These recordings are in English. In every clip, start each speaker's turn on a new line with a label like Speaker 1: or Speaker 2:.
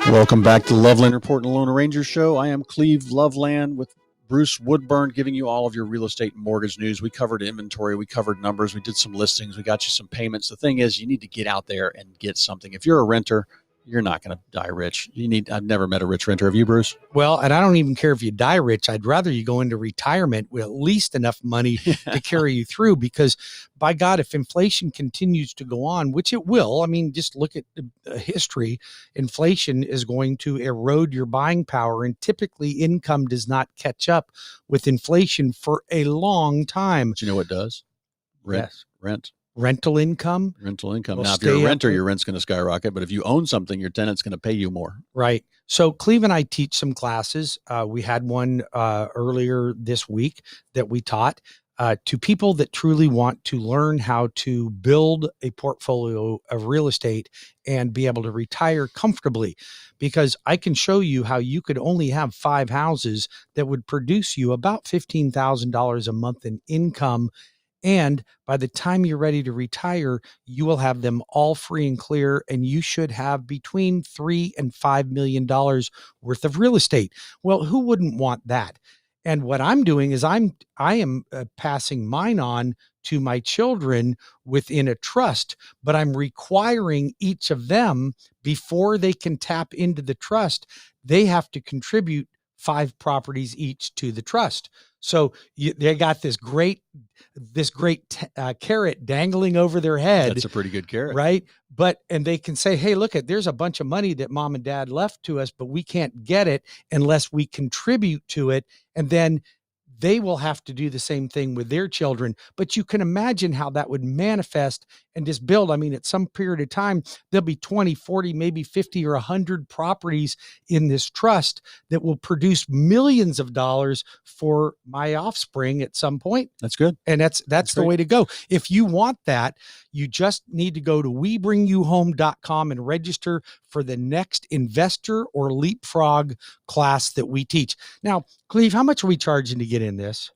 Speaker 1: Welcome back to the Loveland Report and Lone Ranger Show. I am Cleve Loveland with Bruce Woodburn, giving you all of your real estate and mortgage news. We covered inventory, we covered numbers, we did some listings, we got you some payments. The thing is, you need to get out there and get something. If you're a renter, you're not going to die rich. I've never met a rich renter. Have you, Bruce?
Speaker 2: Well, and I don't even care if you die rich. I'd rather you go into retirement with at least enough money to carry you through, because by God, if inflation continues to go on, which it will, I mean, just look at history, inflation is going to erode your buying power, and typically income does not catch up with inflation for a long time.
Speaker 1: But you know what does?
Speaker 2: Rental income.
Speaker 1: Now, if you're a renter, your rent's going to skyrocket. But if you own something, your tenant's going to pay you more.
Speaker 2: Right. So Cleve and I teach some classes. We had one earlier this week that we taught to people that truly want to learn how to build a portfolio of real estate and be able to retire comfortably. Because I can show you how you could only have 5 houses that would produce you about $15,000 a month in income. And by the time you're ready to retire, you will have them all free and clear, and you should have between $3 and $5 million worth of real estate. Well, who wouldn't want that? And what I'm doing is I am passing mine on to my children within a trust, but I'm requiring each of them, before they can tap into the trust, they have to contribute 5 properties each to the trust. So they got this great carrot dangling over their head.
Speaker 1: That's a pretty good carrot,
Speaker 2: right? And they can say, hey, look, there's a bunch of money that mom and dad left to us, but we can't get it unless we contribute to it. And then they will have to do the same thing with their children. But you can imagine how that would manifest and just build. I mean, at some period of time, there'll be 20, 40, maybe 50 or 100 properties in this trust that will produce millions of dollars for my offspring at some point.
Speaker 1: That's good.
Speaker 2: And that's the way to go. If you want that, you just need to go to WeBringYouHome.com and register for the next investor or leapfrog class that we teach. Now, Cleve, how much are we charging to get in this?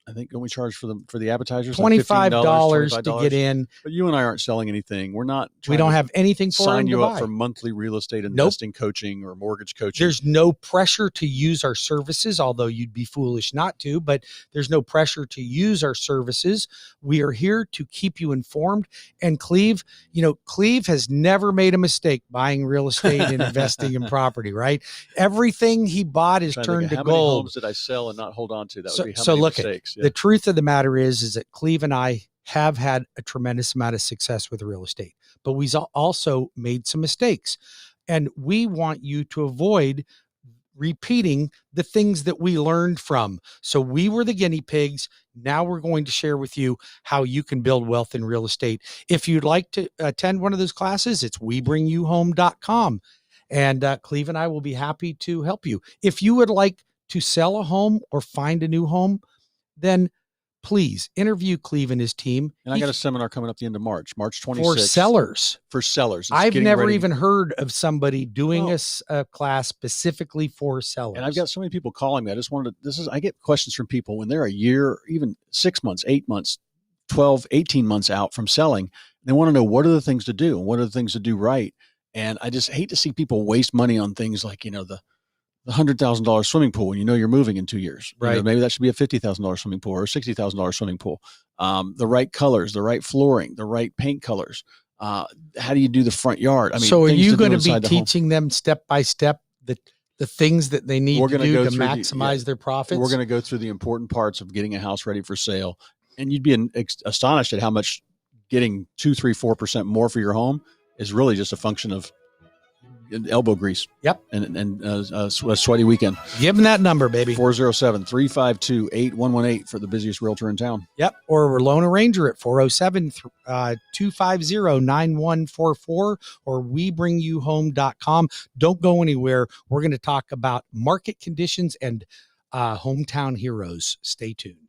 Speaker 1: I think we charge for the appetizers
Speaker 2: $25 to get in.
Speaker 1: But you and I aren't selling anything. We're not.
Speaker 2: We don't have anything for
Speaker 1: sign you up
Speaker 2: buy.
Speaker 1: For monthly real estate investing coaching or mortgage coaching.
Speaker 2: There's no pressure to use our services, although you'd be foolish not to. But there's no pressure to use our services. We are here to keep you informed. And Cleve, Cleve has never made a mistake buying real estate and investing in property. Right? Everything he bought is turned to gold. How many
Speaker 1: homes did I sell and not hold on to? That would be how many mistakes.
Speaker 2: The truth of the matter is that Cleve and I have had a tremendous amount of success with real estate, but we've also made some mistakes. And we want you to avoid repeating the things that we learned from. So we were the guinea pigs. Now we're going to share with you how you can build wealth in real estate. If you'd like to attend one of those classes, it's WeBringYouHome.com. And Cleve and I will be happy to help you. If you would like to sell a home or find a new home, then please interview Cleve and his team.
Speaker 1: And I got a seminar coming up the end of March 26th.
Speaker 2: For sellers.
Speaker 1: It's
Speaker 2: I've never even heard of somebody doing a class specifically for sellers.
Speaker 1: And I've got so many people calling me. I get questions from people when they're a year, even 6 months, 8 months, 12, 18 months out from selling. They want to know, what are the things to do and what are the things to do right? And I just hate to see people waste money on things like, the $100,000 swimming pool when you're moving in 2 years.
Speaker 2: Right.
Speaker 1: Maybe that should be a $50,000 swimming pool or a $60,000 swimming pool. The right colors, the right flooring, the right paint colors. How do you do the front yard? I mean,
Speaker 2: so are you going to be teaching them step by step the things that they need to do to maximize their profits?
Speaker 1: We're going to go through the important parts of getting a house ready for sale. And you'd be astonished at how much getting 2, 3, 4% more for your home is really just a function of elbow grease.
Speaker 2: Yep.
Speaker 1: And a sweaty weekend.
Speaker 2: Give them that number, baby.
Speaker 1: 407-352-8118 for the busiest realtor in town.
Speaker 2: Yep. Or we're Loan Ranger at 407-250-9144 or WeBringYouHome.com. Don't go anywhere. We're going to talk about market conditions and hometown heroes. Stay tuned.